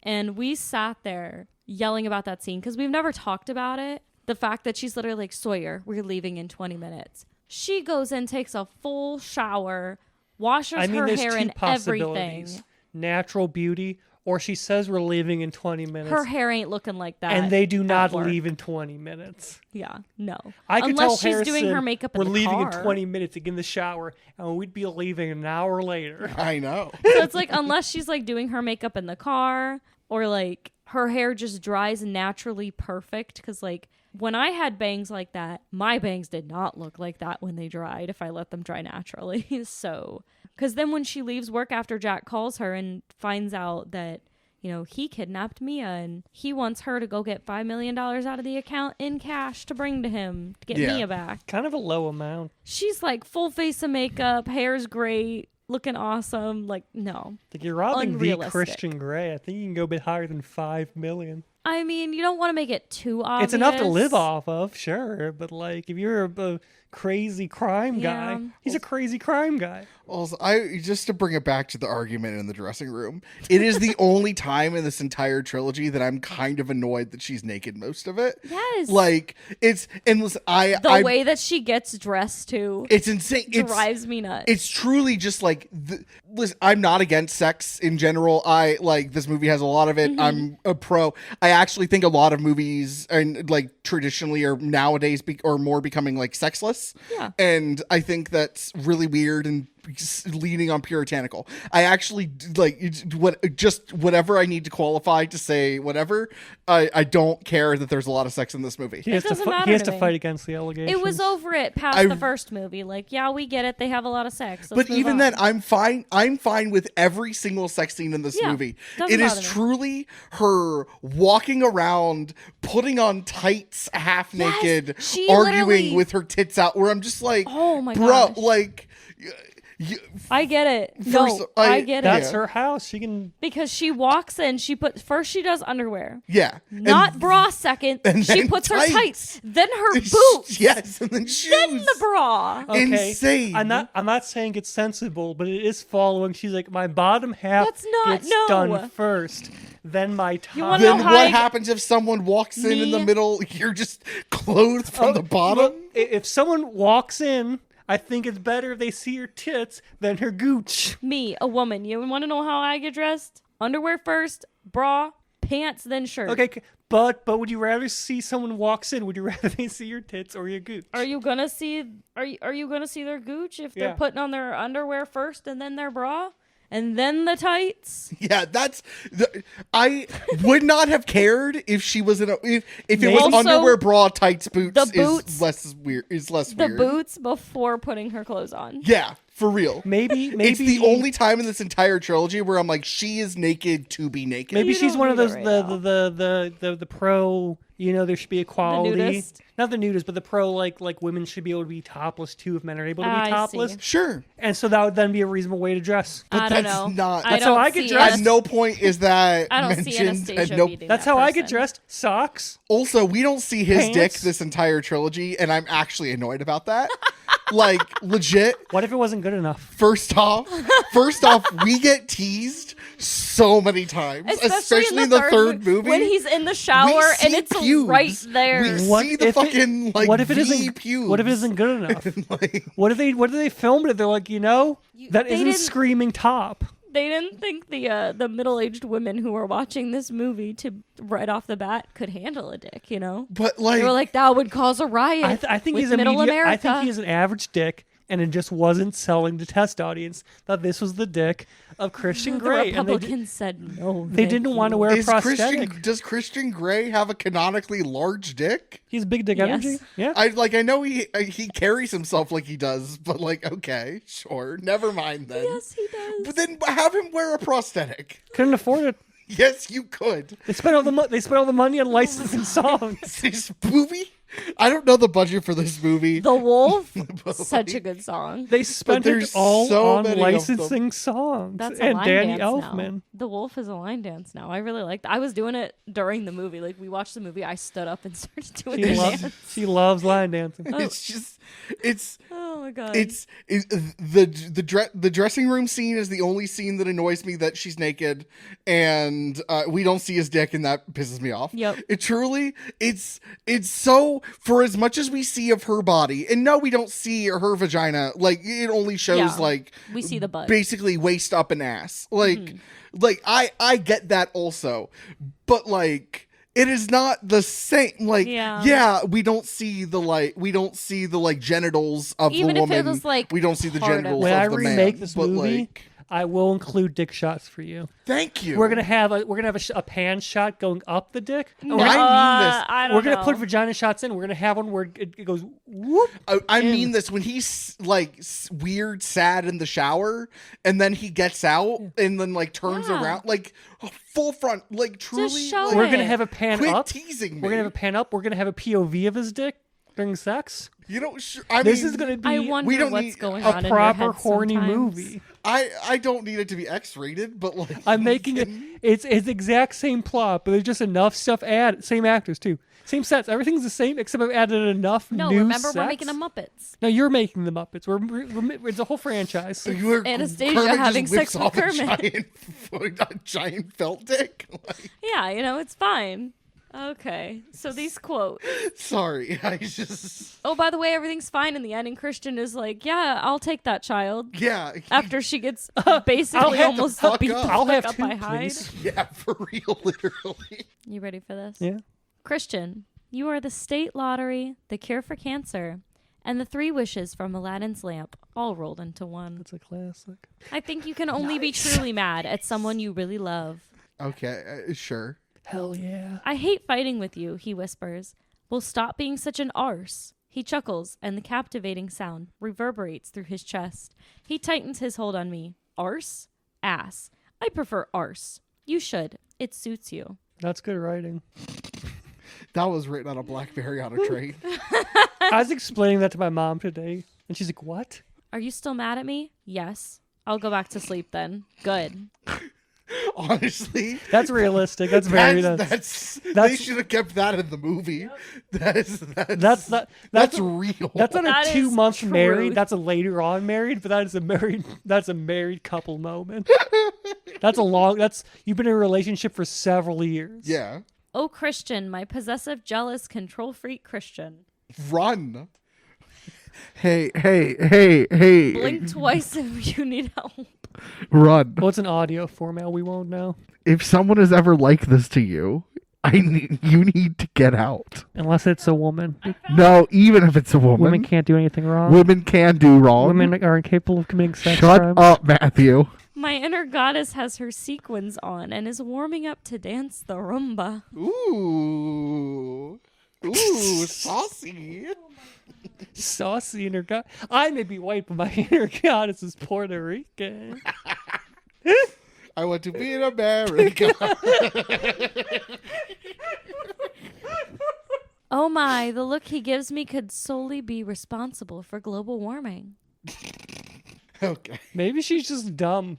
And we sat there yelling about that scene because we've never talked about it. The fact that she's literally like, Sawyer, we're leaving in 20 minutes. She goes in, takes a full shower, washes her there's hair two and everything. possibilities. Natural beauty, or she says we're leaving in 20 minutes. Her hair ain't looking like that. and they do at not work. leave in 20 minutes. Yeah, no. I could Unless tell she's Harrison doing her makeup in we're the leaving car. in 20 minutes to get in the shower, and we'd be leaving an hour later. I know. So it's like, unless she's like doing her makeup in the car, or like her hair just dries naturally perfect. Because like when I had bangs like that, my bangs did not look like that when they dried if I let them dry naturally. So, because then when she leaves work after Jack calls her and finds out that, you know, he kidnapped Mia and he wants her to go get $5 million out of the account in cash to bring to him to get Yeah. Mia back. Kind of a low amount. She's like full face of makeup, hair's great, looking awesome. Like, no. Like you're robbing the Unrealistic. Christian Grey. I think you can go a bit higher than 5 million. I mean, you don't want to make it too obvious. It's enough to live off of, sure, but like if you're a crazy crime guy, Yeah. he's a crazy crime guy. Also, just to bring it back to the argument in the dressing room, it is the only time in this entire trilogy that I'm kind of annoyed that she's naked most of it. Yes. Like it's and listen, The way that she gets dressed too it's insane. drives me nuts. It's truly just like listen, I'm not against sex in general. I like this movie has a lot of it. I'm a pro. I actually think a lot of movies and like traditionally are nowadays or more becoming like sexless. Yeah. And I think that's really weird and leaning on puritanical. I actually like just whatever I need to qualify to say whatever. I don't care that there's a lot of sex in this movie. He has to doesn't he matter has to to me. fight against the allegations. it was over it past the first movie. Like, yeah, we get it. They have a lot of sex. Let's But move even on. then, I'm fine. I'm fine with every single sex scene in this Yeah, movie. doesn't It is bother me. truly her walking around, putting on tights, half naked, she arguing literally- with her tits out. Where I'm just like, Oh my bro, gosh. like. I get it. First, No, I get it. That's Yeah. her house. She can. Because she walks in, she does underwear. Yeah. Not bra second. and She then puts her tights. tights. Then her boots. Yes, and then shoes. Then the bra. Okay. Insane. I'm not saying it's sensible, but it is following. She's like, my bottom half That's not- gets no. done first, then my top. wanna Then know what how I- happens if someone walks in the Me- middle? You're just clothed from the bottom. Look, if someone walks in, I think it's better if they see her tits than her gooch. Me, a woman. You want to know how I get dressed? Underwear first, bra, pants, then shirt. Okay, but would you rather see someone walks in? Would you rather they see your tits or your gooch? Are you gonna see? Are you gonna see their gooch if they're Yeah. putting on their underwear first and then their bra and then the tights? Yeah, I would not have cared if she was in if it was Also, underwear, bra, tights, boots. the boots- is less weird. Is less The weird. boots before putting her clothes on. Yeah, for real. Maybe It's the only time in this entire trilogy where I'm like, she is naked to be naked. Maybe You she's don't one of do those that right the pro. You know, there should be equality. nudist? Not the nudist, but the pro like women should be able to be topless too if men are able to be I topless. see. Sure, And so that would then be a reasonable way to dress. but I don't that's know. not. I That's don't how I get see dressed. At no point is that I don't mentioned. see Anastasia at no, beating That's that how I get person. dressed. Socks. Also, we don't see his Pants. dick this entire trilogy, and I'm actually annoyed about that. Like, legit. What if it wasn't good enough? First off, we get teased so many times, especially in the third movie. when he's in the We shower and see it's pubes. right there. We see the fucking like what if it V isn't pubes. What if it isn't good enough? Like, What if they filmed it? They're like, that they isn't didn't- screaming top. They didn't think the middle-aged women who were watching this movie to right off the bat could handle a dick, you know? but like, They were like, that would cause a riot. I think with he's a middle America. I think he's an average dick, and it just wasn't selling to test audience. That this was the dick of Christian The Grey, and Republicans said no. they didn't want to wear a prosthetic. does Christian Grey have a canonically large dick? He's big dick Yes. energy. Yeah. I know he carries himself like he does, but like, okay, sure, never mind then. Yes, he does. But then have him wear a prosthetic. Couldn't afford it. Yes, you could. They spent all the money on licensing songs. This movie I don't know the budget for this movie. The Wolf, but, such a like, good song. They spent it there's all so on many of them. licensing songs. That's a and line Danny dance Elfman. now. The Wolf is a line dance now. I really like that. I was doing it during the movie. Like we watched the movie, I stood up and started doing She, the lo- dance. she loves line dancing. It's just, it's Oh my god. the dressing room scene is the only scene that annoys me, that she's naked and we don't see his dick, and that pisses me off. Yep. It truly, it's so, for as much as we see of her body, and no, we don't see her vagina. Like it only shows Yeah. like We see the butt. basically waist up and ass. Like I get that also, but like. It is not the same. Like, Yeah. we don't see the genitals of Even the if woman. it was, like, we don't see the part of genitals When of I the remake man. this but movie, like, I will include dick shots for you. thank you. We're gonna have a pan shot going up the dick. And No, we're I gonna, mean this. I don't we're gonna know. put vagina shots in. We're gonna have one where it goes whoop. I mean this when he's like weird, sad in the shower, and then he gets out and then like turns Yeah. around, like full front, like truly. show like, We're it. gonna have a pan quit up. teasing me. We're gonna have a pan up. We're gonna have a POV of his dick during sex. You know, This is gonna be I wonder we don't what's need going a on in your proper head horny sometimes. movie. I don't need it to be X-rated, but like I'm making it. It's exact same plot, but there's just enough stuff added. Same actors too. Same sets. Everything's the same except I've added enough No, new remember sets. we're making the Muppets. No, you're making the Muppets. It's a whole franchise. Anastasia Kermit having just whips sex with off Kermit. a giant felt dick. Like, Yeah, it's fine. Okay, so these quotes. sorry, I just Oh, by the way, everything's fine in the end, and Christian is like, "Yeah, I'll take that child." yeah. After she gets I'll basically have to almost fuck beat up. the I'll fuck have up two, by Hyde. please. Yeah, for real, literally. You ready for this? Yeah. Christian, you are the state lottery, the cure for cancer, and the 3 wishes from Aladdin's lamp, all rolled into one. It's a classic. I think you can only be truly mad at someone you really love. Okay, sure. Hell yeah. I hate fighting with you, he whispers. Well, stop being such an arse. He chuckles, and the captivating sound reverberates through his chest. He tightens his hold on me. Arse? Ass. I prefer arse. You should. It suits you. That's good writing. That was written on a BlackBerry on a train. I was explaining that to my mom today, and she's like, "What?" Are you still mad at me? Yes. I'll go back to sleep then. Good. Honestly, That's realistic. That's very. that's they that's- should have kept that in the movie. That's That's real. That's not That a is 2 months truth. married. That's a later on married, but that is a married. That's a married couple moment. That's a long. You've been in a relationship for several years. yeah. Oh, Christian, my possessive, jealous, control freak Christian. Run. Hey. Blink twice if you need help. Run. Well, it's an audio format. We won't know If someone is ever like this to you, you need to get out. unless it's a woman. No, even if it's a woman. Women can't do anything wrong. Women can do wrong. Women are incapable of committing sex Shut crimes. up, Matthew. My inner goddess has her sequins on and is warming up to dance the rumba. Ooh, saucy. Saucy inner god. I may be white, but my inner goddess is Puerto Rican. I want to be in America. Oh my, the look he gives me could solely be responsible for global warming. Okay. Maybe she's just dumb.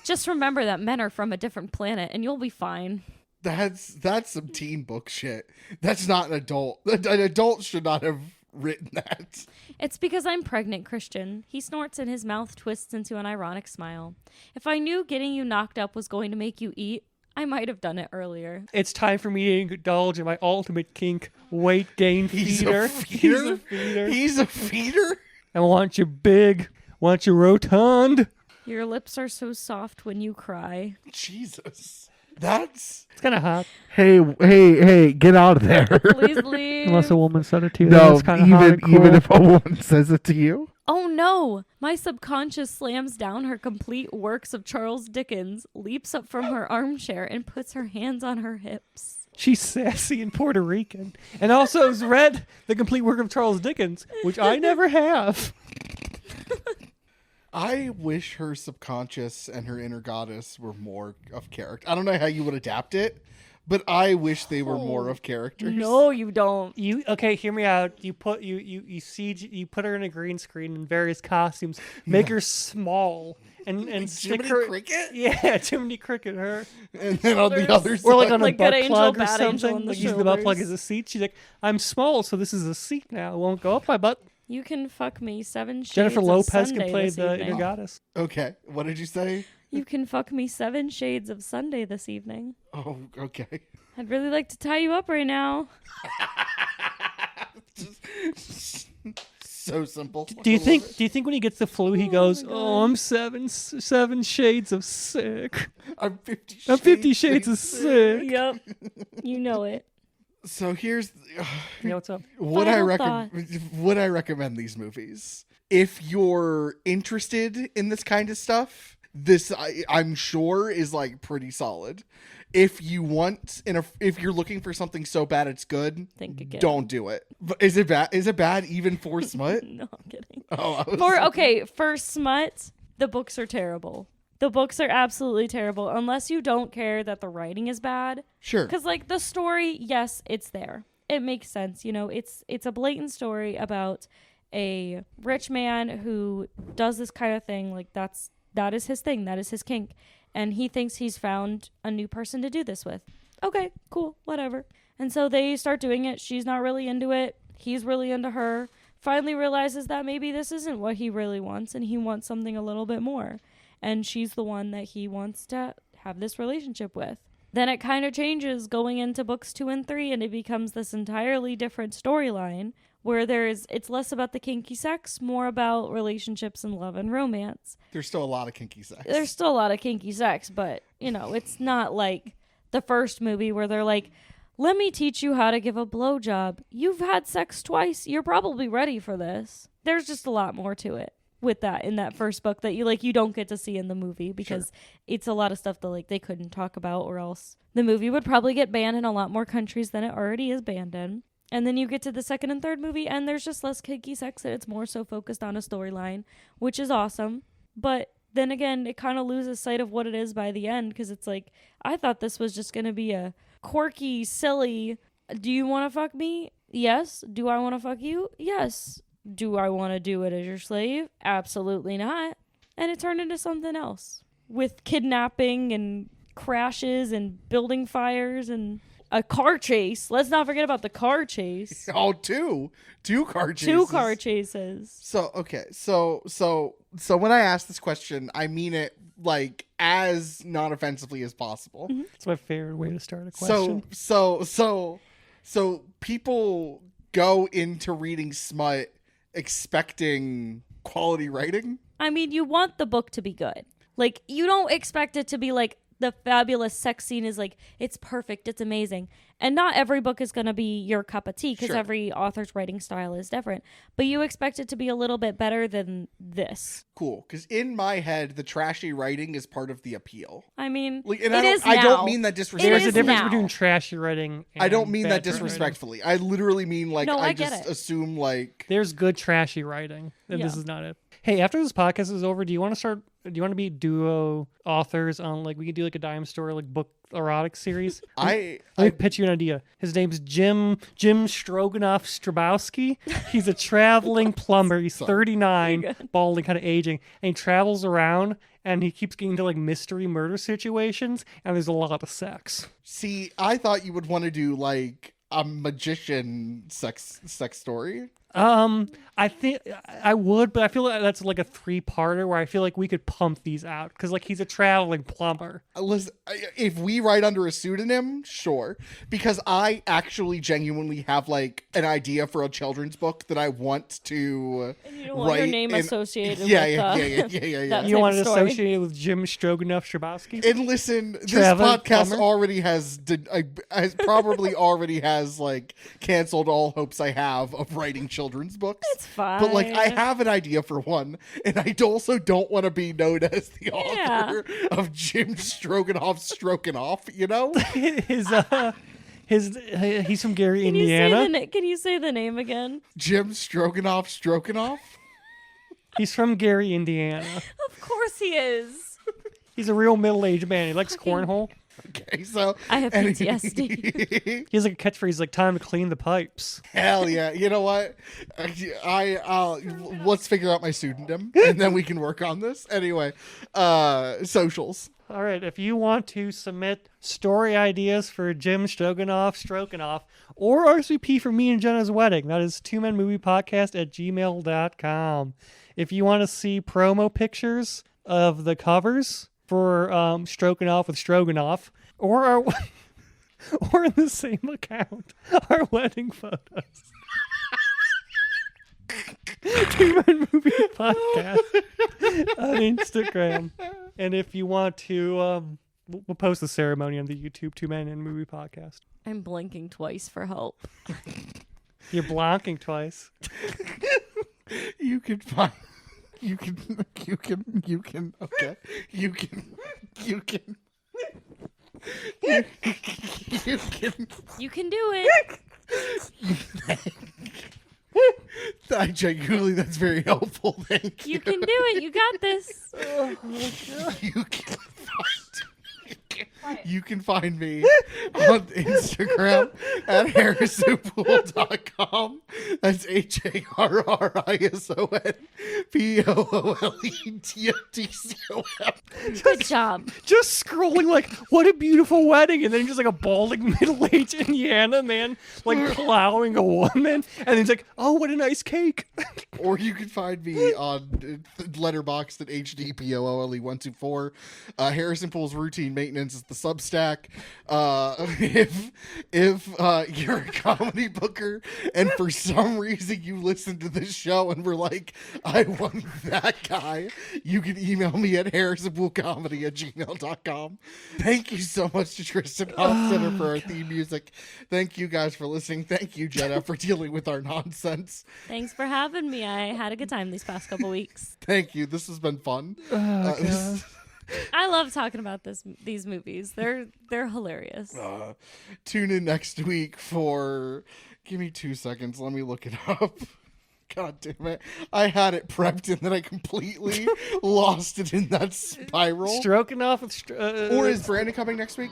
Just remember that men are from a different planet and you'll be fine. That's some teen book shit. That's not an adult. An adult should not have written that. It's because I'm pregnant, Christian. He snorts and his mouth twists into an ironic smile. If I knew getting you knocked up was going to make you eat, I might have done it earlier. It's time for me to indulge in my ultimate kink, weight gain He's feeder. a feeder? He's a feeder. He's a feeder? I want you big, want you rotund. Your lips are so soft when you cry. Jesus. That's... It's kind of hot. Hey, get out of there. Please leave. Unless a woman said it to you. No, That's kind of hot and cool. even if a woman says it to you. Oh no! My subconscious slams down her complete works of Charles Dickens, leaps up from her armchair, and puts her hands on her hips. She's sassy and Puerto Rican. And also has read the complete work of Charles Dickens, which I never have. I wish her subconscious and her inner goddess were more of character. I don't know how you would adapt it, But I wish they were more of characters. No, you don't. You okay? Hear me out. You put you put her in a green screen in various costumes. Make her small and stick Jiminy her. Cricket? Yeah, Jiminy Cricket. Her And then on the other side. or like on Like a butt Good Angel, plug or Bad Angel something. on the Like using the butt plug shoulders. as a seat. She's like, I'm small, so this is a seat now. It won't go up my butt. You can fuck me 7 shades Jennifer of Lopez Sunday can play this the evening. inner goddess. Okay, what did you say? You can fuck me 7 shades of Sunday this evening. Oh, okay. I'd really like to tie you up right now. So simple. Do you I love think? it. Do you think when he gets the flu, he goes, "Oh, I'm seven shades of sick. I'm 50 I'm 50 shades of sick." Yep. You know it. So here's Yeah, what's up? would I Final recommend would I recommend these movies? If you're interested in this kind of stuff, this I'm sure is like pretty solid. If you want if you're looking for something so bad it's good, Think again. don't do it. But is it bad? Is it bad even for smut? No, I'm kidding. Oh, I was- For smut, the books are terrible. The books are absolutely terrible unless you don't care that the writing is bad. sure. Because like the story, yes, it's there. It makes sense. You know, it's a blatant story about a rich man who does this kind of thing. Like that is his thing. That is his kink. And he thinks he's found a new person to do this with. Okay, cool, whatever. And so they start doing it. She's not really into it. He's really into her. Finally realizes that maybe this isn't what he really wants and he wants something a little bit more. And she's the one that he wants to have this relationship with. Then it kind of changes going into books 2 and 3 and it becomes this entirely different storyline where it's less about the kinky sex, more about relationships and love and romance. There's still a lot of kinky sex. There's still a lot of kinky sex, but, you know, it's not like the first movie where they're like, let me teach you how to give a blowjob. You've had sex twice. You're probably ready for this. There's just a lot more to it with that in that first book that you don't get to see in the movie because it's a lot of stuff that like they couldn't talk about or else the movie would probably get banned in a lot more countries than it already is banned in. And then you get to the second and third movie and there's just less kinky sex and it's more so focused on a storyline, which is awesome. But then again, it kind of loses sight of what it is by the end because it's like, I thought this was just going to be a quirky, silly, do you want to fuck me? Yes. Do I want to fuck you? Yes. Do I want to do it as your slave? Absolutely not. And it turned into something else with kidnapping and crashes and building fires and a car chase. Let's not forget about the car chase. Oh, two car chases. 2 car chases. So okay, so when I ask this question, I mean it like as non-offensively as possible. That's my favorite way to start a question. So people go into reading smut expecting quality writing. I mean, you want the book to be good. Like, you don't expect it to be like the fabulous sex scene is like, it's perfect, it's amazing. And not every book is going to be your cup of tea because Sure. every author's writing style is different. But you expect it to be a little bit better than this. Cool, because in my head, the trashy writing is part of the appeal. I mean, Like, and it is I now. don't mean that There's disrespectfully. a is difference now. between trashy writing and I don't mean bad that writing. disrespectfully. I literally mean like No, I I get just it. assume like There's good trashy writing, and this Yeah. is not it. Hey, after this podcast is over, do you want to be duo authors on like we could do like a dime store like book erotic series? I Let me pitch you an idea. His name's Jim Stroganoff Strabowski. He's a traveling plumber. He's 39, bald and kind of aging, and he travels around and he keeps getting into like mystery murder situations, and there's a lot of sex. see. I thought you would want to do like a magician sex story. I think I would, but I feel like that's like a 3-parter where I feel like we could pump these out because like he's a traveling plumber. Listen, if we write under a pseudonym, sure. Because I actually genuinely have like an idea for a children's book that I want to You don't want your write name in- associated yeah, with yeah, that You type don't want of it story. associated with Jim Stroganoff Strabowski? And listen, this Traveling podcast plumber? already has probably already has like canceled all hopes I have of writing children's books. It's fine. But like I have an idea for one, and I also don't want to be known as the author of Jim Stroganoff Stroking Off. You know, He's from Gary, Can Indiana. can you say the name again? Jim Stroganoff Stroking Off. He's from Gary, Indiana. Of course he is. He's a real middle-aged man. He likes Fucking- cornhole. Okay, so I have PTSD. He has like a catchphrase like "time to clean the pipes." Hell yeah! You know what? I'll let's figure out my pseudonym and then we can work on this. Anyway, socials. All right, if you want to submit story ideas for Jim Stroganoff, or RSVP for me and Jenna's wedding, that is twomenmoviepodcast@gmail.com. If you want to see promo pictures of the covers for Stroganoff with Stroganoff, or in the same account, our wedding photos. Two Men Movie Podcast on Instagram. And if you want to, we'll post the ceremony on the YouTube Two Men and Movie Podcast. I'm blinking twice for help. You're blonking twice. You can find. You can. Okay. You can. You can do it. I genuinely, that's very helpful. Thank you. You can do it. You got this. You can find me on Instagram at harrisonpool.com. That's HARRISONPOOLEDOTCOM. Good job. Just scrolling like, what a beautiful wedding. And then just like a balding middle-aged Indiana man like plowing a woman. And then he's like, oh, what a nice cake. Or you can find me on Letterboxd at HDPOOLE124. Harrison Pool's Routine Maintenance is the Substack. If you're a comedy booker and for some reason you listen to this show and were like, I want that guy, you can email me at harrisonpoolcomedy@gmail.com. Thank you so much to Tristan Hofstetter for our theme music. Thank you guys for listening. Thank you, Jenna, for dealing with our nonsense. Thanks for having me. I had a good time these past couple weeks. Thank you. This has been fun. I love talking about these movies. They're hilarious. Tune in next week for. Give me 2 seconds. Let me look it up. God damn it. I had it prepped and then I completely lost it in that spiral. Stroking off with... Or is Brandon coming next week?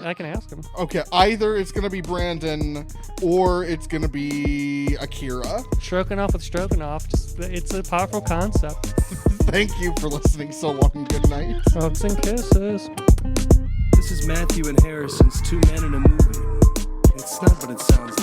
I can ask him. Okay, either it's going to be Brandon or it's going to be Akira. Stroking off with Stroganoff. It's a powerful concept. Thank you for listening so long. Good night. Hugs and kisses. This is Matthew and Harrison's Two Men in a Movie. It's not what it sounds